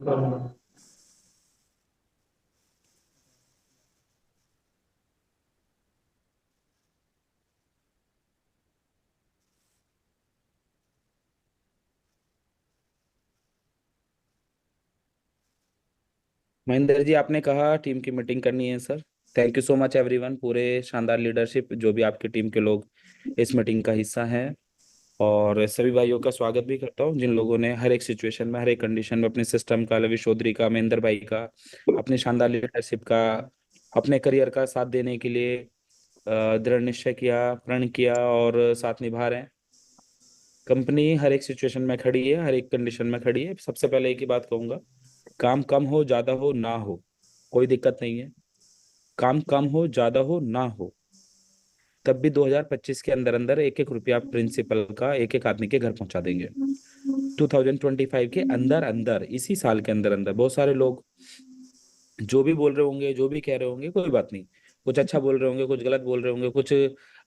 महेंद्र जी, आपने कहा टीम की मीटिंग करनी है sir. Thank you so much everyone, पूरे शानदार लीडरशिप जो भी आपकी टीम के लोग इस मीटिंग का हिस्सा हैं। और सभी भाइयों का स्वागत भी करता हूँ जिन लोगों ने हर एक सिचुएशन में, हर एक कंडीशन में अपने सिस्टम का, लविश चौधरी का, महेंद्र भाई का, अपनी शानदार लीडरशिप का, अपने करियर का साथ देने के लिए दृढ़ निश्चय किया, प्रण किया और साथ निभा रहे हैं। कंपनी हर एक सिचुएशन में खड़ी है, हर एक कंडीशन में खड़ी है। सबसे पहले एक ही बात कहूंगा, काम कम हो ज्यादा हो ना हो, कोई दिक्कत नहीं है। काम कम हो ज्यादा हो ना हो, तब भी 2025 के अंदर अंदर एक एक रुपया प्रिंसिपल का एक एक आदमी के घर पहुंचा देंगे। 2025 के अंदर अंदर, इसी साल के अंदर अंदर। बहुत सारे लोग जो भी बोल रहे होंगे, जो भी कह रहे होंगे, कोई बात नहीं। कुछ अच्छा बोल रहे होंगे, कुछ गलत बोल रहे होंगे, कुछ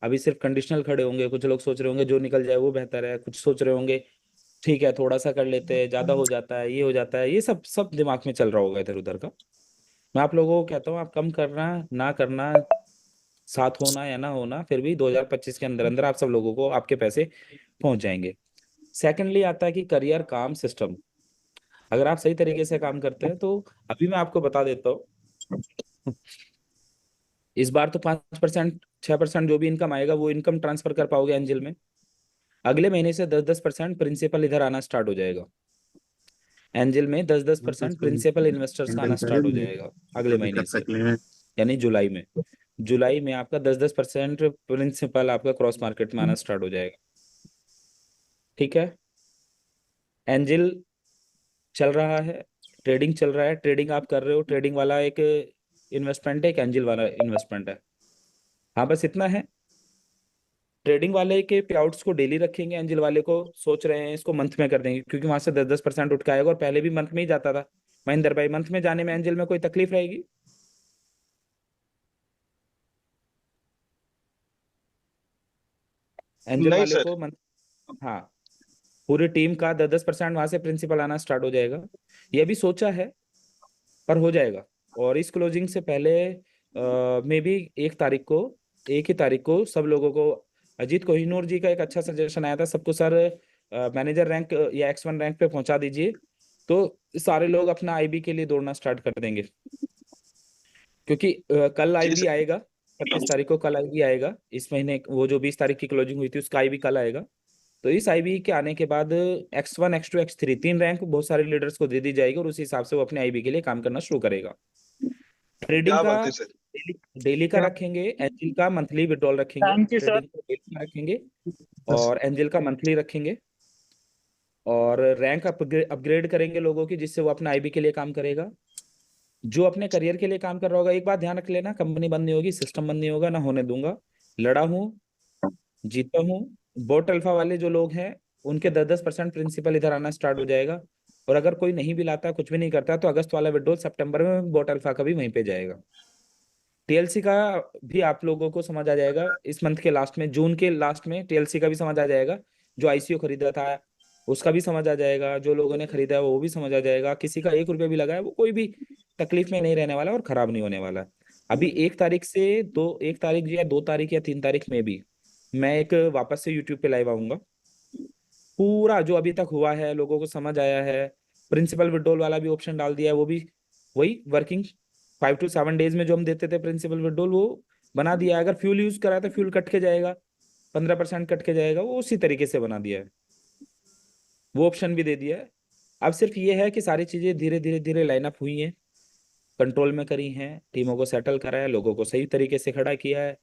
अभी सिर्फ कंडीशनल खड़े होंगे। कुछ लोग सोच रहे होंगे जो निकल जाए वो बेहतर है, कुछ सोच रहे होंगे ठीक है थोड़ा सा कर लेते हैं, ज्यादा हो जाता है, ये हो जाता है, ये सब सब दिमाग में चल रहा होगा इधर उधर का। मैं आप लोगों को कहता हूँ, आप कम करना ना करना, साथ होना या ना होना, फिर भी 2025 के अंदर अंदर आप सब लोगों को आपके पैसे पहुंच जाएंगे। सेकेंडली आता है कि करियर काम सिस्टम। अगर आप सही तरीके से काम करते हैं तो अभी मैं आपको बता देता हूँ, इस बार तो 5%, 6% जो भी इनकम आएगा वो इनकम ट्रांसफर कर पाओगे एंजल में। अगले महीने से 10-10% प्रिंसिपल इधर आना स्टार्ट हो जाएगा। एंजल में 10-10% प्रिंसिपल इन्वेस्टर्स का आना स्टार्ट हो जाएगा अगले महीने से, यानी जुलाई में। जुलाई में आपका 10-10% प्रिंसिपल आपका क्रॉस मार्केट में आना स्टार्ट हो जाएगा। ठीक है। एंजल चल रहा है, ट्रेडिंग चल रहा है, ट्रेडिंग आप कर रहे हो, ट्रेडिंग वाला एक इन्वेस्टमेंट है, एक एंजल वाला इन्वेस्टमेंट है। हाँ, बस इतना है। ट्रेडिंग वाले के पे आउट्स को डेली रखेंगे, एंजल वाले को सोच रहे हैं इसको मंथ में कर देंगे, क्योंकि वहां से 10-10% उठ के आएगा और पहले भी मंथ में ही जाता था। महेंद्र भाई, मंथ में जाने में एंजल में कोई तकलीफ रहेगी? एंजल नहीं वाले सर। को मंथ, हाँ, पूरी टीम का 10-10% वहां से प्रिंसिपल आना स्टार्ट हो जाएगा। ये भी सोचा है, पर हो जाएगा। और इस क्लोजिंग से पहले मे बी 1 तारीख को, 1 ही तारीख को सब लोगों को, अजीत कोहिनूर जी का एक अच्छा सजेशन आया था सबको, सर मैनेजर रैंक या X1 रैंक पे पहुंचा दीजिए, तो सारे लोग अपना आईबी के लिए दौड़ना स्टार्ट कर देंगे। क्योंकि कल जी आईबी सर। आएगा, 25 तारीख को कल आईबी आएगा। इस महीने वो जो 20 तारीख की क्लोजिंग हुई थी उसका आईबी कल आएगा। तो इस आईबी के आने के बाद X1, X2, X3 तीन रैंक बहुत सारे लीडर्स को दे दी जाएगी, और उसी हिसाब से वो अपने आईबी के लिए काम करना शुरू करेगा। ट्रेडिंग क्या का बात है सर। डेली, डेली का रखेंगे, एंजल का मंथली विड्रॉल रखेंगे, थैंक यू सर। ट्रेडिंग का डेली का रखेंगे, और एंजल का मंथली रखेंगे। और रैंक अपग्रेड करेंगे लोगों की, जिससे वो अपना आईबी के लिए काम करेगा। जो अपने करियर के लिए काम कर रहा होगा, एक बात ध्यान रख लेना, कंपनी बंद नहीं होगी, सिस्टम बंद नहीं होगा, ना होने दूंगा। लड़ा हूँ, जीता हूँ। बोट अल्फा वाले जो लोग हैं, उनके 10-10% प्रिंसिपल इधर आना स्टार्ट हो जाएगा। और अगर कोई नहीं भी लाता, कुछ भी नहीं करता, तो अगस्त वाला विड्रॉल सितंबर में बोट अल्फा का भी वहीं पे जाएगा। टीएलसी का भी आप लोगों को समझ आ जाएगा इस मंथ के लास्ट में, जून के लास्ट में टीएलसी का भी समझ आ जाएगा। जो आईसीओ खरीदा था उसका भी समझ आ जाएगा, जो लोगों ने खरीदा है वो भी समझ आ जाएगा। किसी का 1 रुपया भी लगा है वो कोई भी तकलीफ में नहीं रहने वाला और खराब नहीं होने वाला। अभी 1 तारीख से दो, 1 तारीख या 2 तारीख या 3 तारीख में भी मैं एक वापस से यूट्यूब पे लाइव आऊंगा। पूरा जो अभी तक हुआ है लोगों को समझ आया है। प्रिंसिपल विड्रॉल वाला भी ऑप्शन डाल दिया है, वो भी वही वर्किंग 5 to 7 डेज में जो हम देते थे प्रिंसिपल विड्रॉल, वो बना दिया है। अगर फ्यूल यूज करा तो फ्यूल कट के जाएगा, 15% कट के जाएगा, वो उसी तरीके से बना दिया है। वो ऑप्शन भी दे दिया है। अब सिर्फ ये है कि सारी चीजें धीरे धीरे धीरे लाइन अप हुई हैं, कंट्रोल में करी हैं, टीमों को सेटल करा है, लोगों को सही तरीके से खड़ा किया है।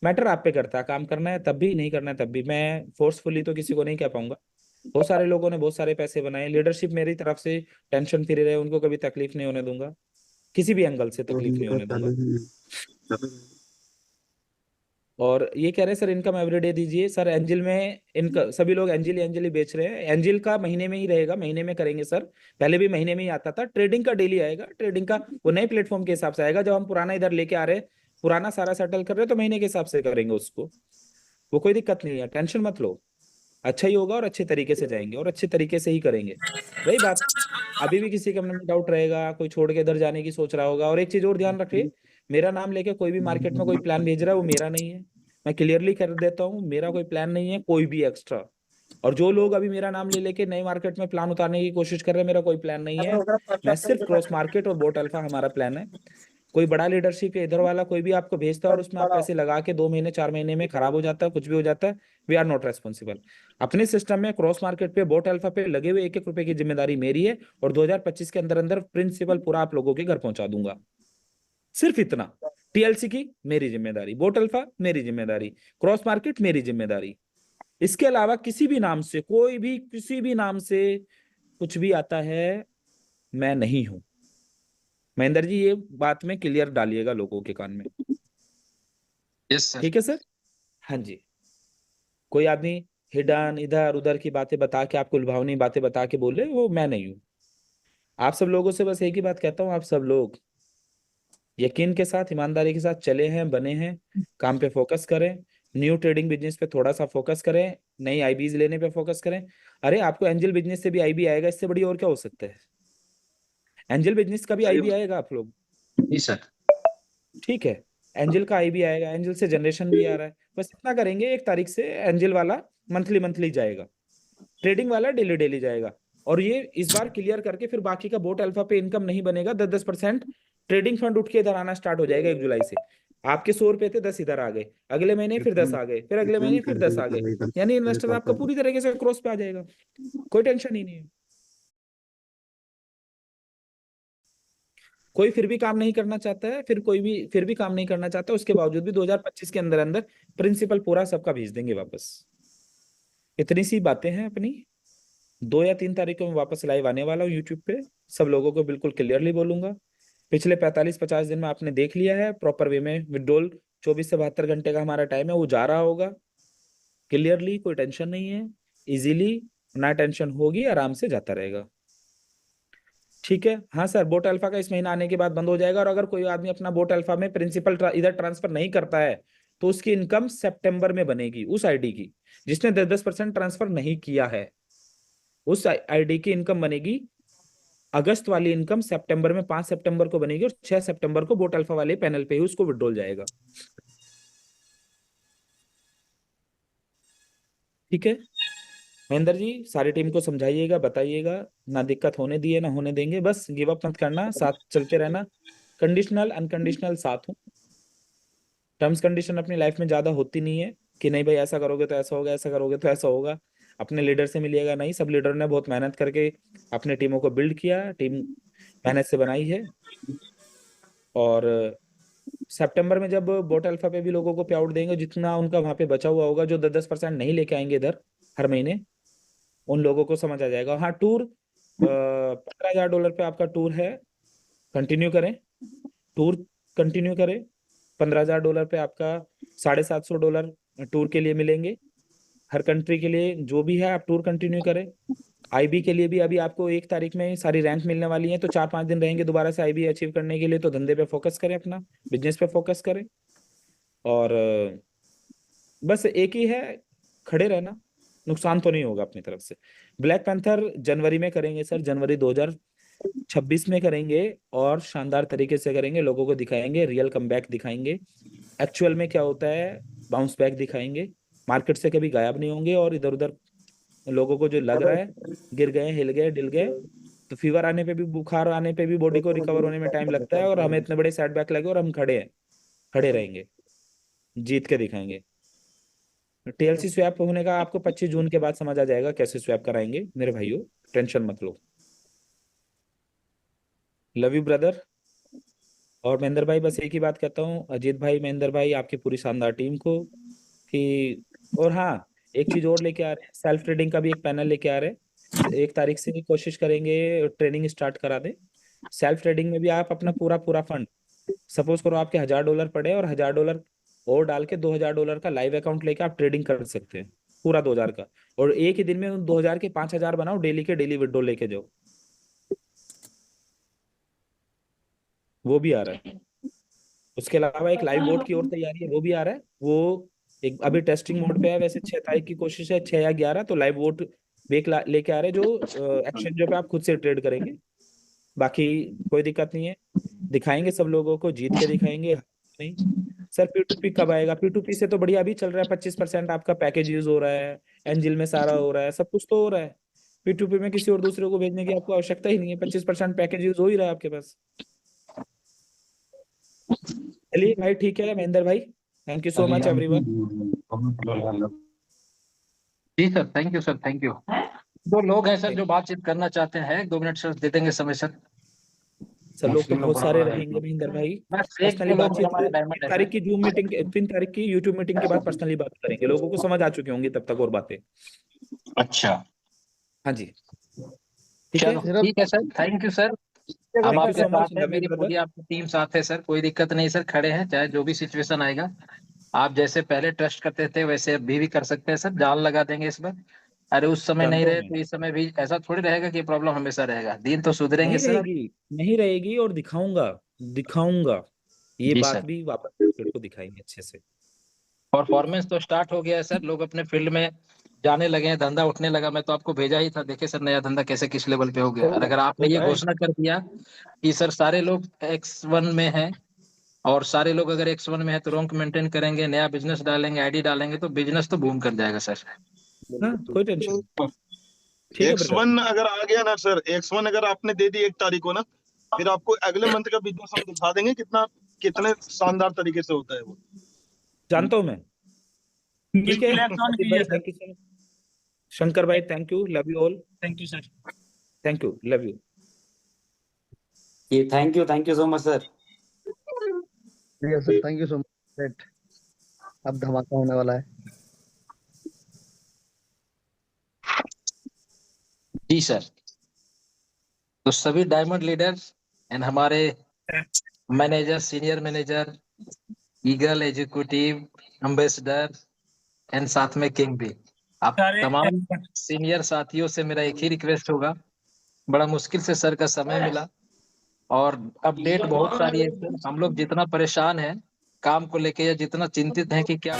मैटर आप पे करता है, काम करना है तब भी, नहीं करना है तब भी। मैं फोर्सफुली तो किसी को नहीं कह पाऊंगा। बहुत सारे लोगों ने बहुत सारे पैसे बनाए, लीडरशिप मेरी तरफ से टेंशन फ्री रहे, उनको कभी तकलीफ नहीं होने दूंगा, किसी भी एंगल से तकलीफ नहीं होने दूंगा। और ये कह रहे हैं सर इनकम एवरीडे दीजिए, सर एंजल में इनका सभी लोग एंजल एंजल ही बेच रहे हैं। एंजल का महीने में ही रहेगा, महीने में करेंगे सर। पहले भी महीने में ही आता था। ट्रेडिंग का डेली आएगा, ट्रेडिंग का वो नए प्लेटफॉर्म के हिसाब से आएगा। जब हम पुराना इधर लेके आ रहे हैं, पुराना सारा सेटल कर रहे हैं, तो महीने के हिसाब से करेंगे उसको। वो कोई दिक्कत नहीं है, टेंशन मत लो। अच्छा ही होगा और अच्छे तरीके से जाएंगे और अच्छे तरीके से ही करेंगे। रही बात, अभी भी किसी के मन में डाउट रहेगा, कोई छोड़ के इधर जाने की सोच रहा होगा, और एक चीज और ध्यान रखिए, मेरा नाम लेके कोई भी मार्केट में कोई प्लान भेज रहा है वो मेरा नहीं है। मैं क्लियरली कर देता हूँ, मेरा कोई प्लान नहीं है कोई भी एक्स्ट्रा। और जो लोग अभी मेरा नाम ले लेके नए मार्केट में प्लान उतारने की कोशिश कर रहे हैं, मेरा कोई प्लान नहीं है। मैं सिर्फ क्रॉस मार्केट और बोट अल्फा हमारा प्लान है। कोई बड़ा लीडरशिप इधर वाला कोई भी आपको भेजता है और उसमें आप पैसे लगा के 2 महीने 4 महीने में खराब हो जाता है, कुछ भी हो जाता है, वी आर नॉट रेस्पॉन्सिबल। अपने सिस्टम में क्रॉस मार्केट पे बोट अल्फा पे लगे हुए एक एक रुपए की जिम्मेदारी मेरी है, और 2025 के अंदर अंदर प्रिंसिपल पूरा आप लोगों के घर पहुंचा दूंगा। सिर्फ इतना। टीएलसी की मेरी जिम्मेदारी, बोट अल्फा मेरी जिम्मेदारी, क्रॉस मार्केट मेरी जिम्मेदारी। इसके अलावा किसी भी नाम से, कोई भी किसी भी नाम से कुछ भी आता है, मैं नहीं हूं। महेंद्र जी ये बात में क्लियर डालिएगा लोगों के कान में। Yes sir. ठीक है सर। हाँ जी। कोई आदमी हिडन इधर उधर की बातें बता के, आपको लुभावनी बातें बता के बोले, वो मैं नहीं हूं। आप सब लोगों से बस एक ही बात कहता हूं, आप सब लोग यकीन के साथ ईमानदारी के साथ चले हैं, बने हैं, काम पे फोकस करें। न्यू ट्रेडिंग बिजनेस पे थोड़ा सा फोकस करें, नई आईबीज लेने पे फोकस करें। अरे आपको एंजल बिजनेस से भी आईबी आएगा, इससे बड़ी और क्या हो सकता है। एंजल बिजनेस का भी आईबी आएगा आप लोग। जी सर। ठीक है। एंजल का आईबी आएगा, एंजल से जनरेशन भी आ रहा है। बस इतना करेंगे, 1 तारीख से एंजल वाला मंथली मंथली जाएगा, ट्रेडिंग वाला डेली डेली जाएगा। और ये इस बार क्लियर करके फिर बाकी का बोट अल्फा पे इनकम नहीं बनेगा, 10-10% ट्रेडिंग फंड उठ के इधर आना स्टार्ट हो जाएगा 1 जुलाई से। आपके 100 रुपए थे, 10 इधर आ गए, अगले महीने फिर 10 आ गए, फिर अगले महीने फिर 10 आ गए। यानी इन्वेस्टर आपका पूरी तरीके से क्रॉस पे आ जाएगा। कोई टेंशन ही नहीं है। कोई फिर भी काम नहीं करना चाहता है, फिर कोई भी फिर भी काम नहीं करना चाहता, उसके बावजूद भी 2025 के अंदर अंदर प्रिंसिपल पूरा सबका भेज देंगे वापस। इतनी सी बातें हैं अपनी। 2 या 3 तारीख को मैं वापस लाइव आने वाला हूँ यूट्यूब पे। सब लोगों को बिल्कुल क्लियरली बोलूंगा। पिछले 45-50 दिन में आपने देख लिया है प्रॉपर वे में विड्रॉल, 24 से 72 घंटे का हमारा टाइम है, वो जा रहा होगा क्लियरली, कोई टेंशन नहीं है। इजीली, ना टेंशन होगी, आराम से जाता रहेगा। ठीक है। हाँ सर, बोट अल्फा का इस महीना आने के बाद बंद हो जाएगा, और अगर कोई आदमी अपना बोट अल्फा में प्रिंसिपल इधर ट्रांसफर नहीं करता है, तो उसकी इनकम सितंबर में बनेगी, उस आईडी की जिसने 10-10% ट्रांसफर नहीं किया है। उस आईडी की इनकम बनेगी। अगस्त वाली इनकम सितंबर में 5 सितंबर को बनेगी, और 6 सितंबर को बोट अल्फा वाले पैनल पे ही उसको विड्रॉल जाएगा। ठीक है। महेंद्र जी सारी टीम को समझाइएगा, बताइएगा, ना दिक्कत होने दिए ना होने देंगे, बस गिव अप मत करना, साथ चलते रहना। कंडीशनल अनकंडीशनल साथ हूँ। टर्म्स कंडीशन अपनी लाइफ में ज्यादा होती नहीं है कि नहीं भाई ऐसा करोगे तो ऐसा होगा, ऐसा करोगे तो ऐसा होगा। अपने लीडर से मिलिएगा, नहीं, सब लीडर ने बहुत मेहनत करके अपने टीमों को बिल्ड किया, टीम मेहनत से बनाई है। और सितंबर में जब बोट अल्फा पे भी लोगों को पे आउट देंगे, जितना उनका वहां पे बचा हुआ होगा, जो 10-10% नहीं लेके आएंगे इधर हर महीने, उन लोगों को समझ आ जाएगा। हाँ, टूर $15,000 पे आपका टूर है, कंटिन्यू करें। टूर कंटिन्यू करें। $15,000 पे आपका $750 टूर के लिए मिलेंगे। हर कंट्री के लिए जो भी है आप टूर कंटिन्यू करें। आईबी के लिए भी अभी आपको 1 तारीख में सारी रैंक मिलने वाली है, तो 4-5 दिन रहेंगे दोबारा से आईबी अचीव करने के लिए, तो धंधे पे फोकस करें, अपना बिजनेस पे फोकस करें। और बस एक ही है, खड़े रहना, नुकसान तो नहीं होगा अपनी तरफ से। ब्लैक पैंथर जनवरी में करेंगे सर, जनवरी 2026 में करेंगे, और शानदार तरीके से करेंगे, लोगों को दिखाएंगे, रियल कमबैक दिखाएंगे, एक्चुअल में क्या होता है, बाउंस बैक दिखाएंगे। मार्केट से कभी गायब नहीं होंगे, और इधर उधर लोगों को जो लग रहा है गिर गए, हिल गए, डिल गए, तो फीवर आने पे भी, बुखार आने पे भी बॉडी को रिकवर होने में टाइम लगता है, और हमें इतने बड़े सेटबैक लगे और हम खड़े हैं, खड़े रहेंगे, जीत के दिखाएंगे। टीएलसी स्वैप होने का आपको 25 जून के बाद समझ आ जाएगा कैसे स्वैप कराएंगे मेरे भाइयों, टेंशन मत लो। Love you brother. और महेंद्र भाई बस एक ही बात कहता हूँ, अजीत भाई, महेंद्र भाई, आपकी पूरी शानदार टीम को कि, और हाँ, एक चीज और लेके आ रहे हैं, सेल्फ ट्रेडिंग का भी एक पैनल लेके आ रहे हैं। 1 तारीख से ही कोशिश करेंगे ट्रेनिंग स्टार्ट करा दे। सेल्फ ट्रेडिंग में भी आप अपना पूरा पूरा फंड, सपोज करो आपके $1,000 पड़े, और $1,000 और डाल के $2,000 का लाइव अकाउंट लेके आप ट्रेडिंग कर सकते हैं, पूरा 2,000 का। और एक ही दिन में उन 2,000 के 5,000 बनाओ, डेली के डेली विड्रॉ लेके जाओ। वो भी आ रहा है। उसके अलावा एक लाइव बोट की और तैयारी है, वो भी आ रहा है। वो एक अभी टेस्टिंग मोड पे है, वैसे 6 तारीख की कोशिश है, 6 या 11, तो लाइव वोट लेके आ रहे जो एक्सचेंजों पे आप खुद से ट्रेड करेंगे। बाकी कोई दिक्कत नहीं है, दिखाएंगे सब लोगों को, जीत के दिखाएंगे नहीं। सर P2P कब आएगा? P2P से तो बढ़िया अभी चल रहा है, 25% आपका पैकेज यूज हो रहा है, एंजिल में सारा हो रहा है, सब कुछ तो हो रहा है। P2P में किसी और दूसरे को भेजने की आपको आवश्यकता ही नहीं है, 25% पैकेज यूज हो ही रहा है आपके पास। चलिए भाई, ठीक है महेंद्र भाई, thank you so much everyone. जी sir, thank you sir, thank you. दो लोग हैं सर जो बातचीत करना चाहते हैं, 2 मिनट सर दे देंगे समय सर। सर लोग तो बहुत सारे रहेंगे महेंद्र भाई, बस एक पर्सनली दो लोग बातचीत हमारे 3 डायमंड है तारीख सर। की जूम मीटिंग के 3 तारीख की यूट्यूब मीटिंग के बाद पर्सनली बात करेंगे, लोगों को समझ आ चुकी होंगी तब तक और बातें। अच्छा, हाँ जी, ठीक है। चलो ठीक है सर, थैंक यू सर। हम थैंक यू आपके सो मच साथ हैं, लव यू मेरी ब्रदर। पूरी आपकी टीम साथ है सर, कोई दिक्कत नहीं सर, खड़े हैं चाहे जो भी सिचुएशन आएगा। आप जैसे पहले ट्रस्ट करते थे वैसे अभी भी कर सकते हैं सर, जान लगा देंगे इस बार। अरे उस समय नहीं जानता हूँ रहे मैं, तो इस समय भी ऐसा थोड़ी रहेगा कि प्रॉब्लम हमेशा रहेगा, दिन तो सुधरेंगे नहीं सर। रहेगी, नहीं रहेगी, और दिखाऊंगा, दिखाऊंगा, ये जी बात सर। भी वापस मार्केट को दिखाएंगे अच्छे से। परफॉर्मेंस तो स्टार्ट हो गया है सर, लोग अपने फील्ड में जाने लगे हैं, धंधा उठने लगा। मैं तो आपको भेजा ही था, देखिए सर नया धंधा कैसे किस लेवल पे हो गया। और अगर आपने हो ये रहा है। घोषणा कर दिया कि सर सारे लोग X1 में हैं, और सारे लोग अगर X1 में है तो रैंक मेंटेन करेंगे, नया बिजनेस डालेंगे, आईडी डालेंगे, तो बिजनेस तो बूम कर जाएगा सर। हाँ कोई टेंशन नहीं, ठीक है ब्रदर। X1 अगर आ गया ना सर, X1 अगर आपने दे दी 1 तारीख को ना, फिर आपको अगले मंथ का बिजनेस हम दिखा देंगे कितना, कितने शानदार तरीके से होता है वो। जानता हूँ मैं, ठीक है। बिल्कुल X1 संदीप की भाई है sir. Thank you so much, Shankar भाई thank you, love you all, thank you sir. Thank you, love you. Thank you so much sir. Yes sir, thank you so much. अब धमाका होने वाला है। जी सर। तो सभी डायमंड लीडर्स एंड हमारे manager, senior manager, eagle executive, ambassador and साथ में किंग भी, आप तमाम सीनियर साथियों से मेरा एक ही रिक्वेस्ट होगा, बड़ा मुश्किल से सर का समय मिला और अपडेट बहुत सारी है सर। हम लोग जितना परेशान हैं काम को लेके या जितना चिंतित हैं कि क्या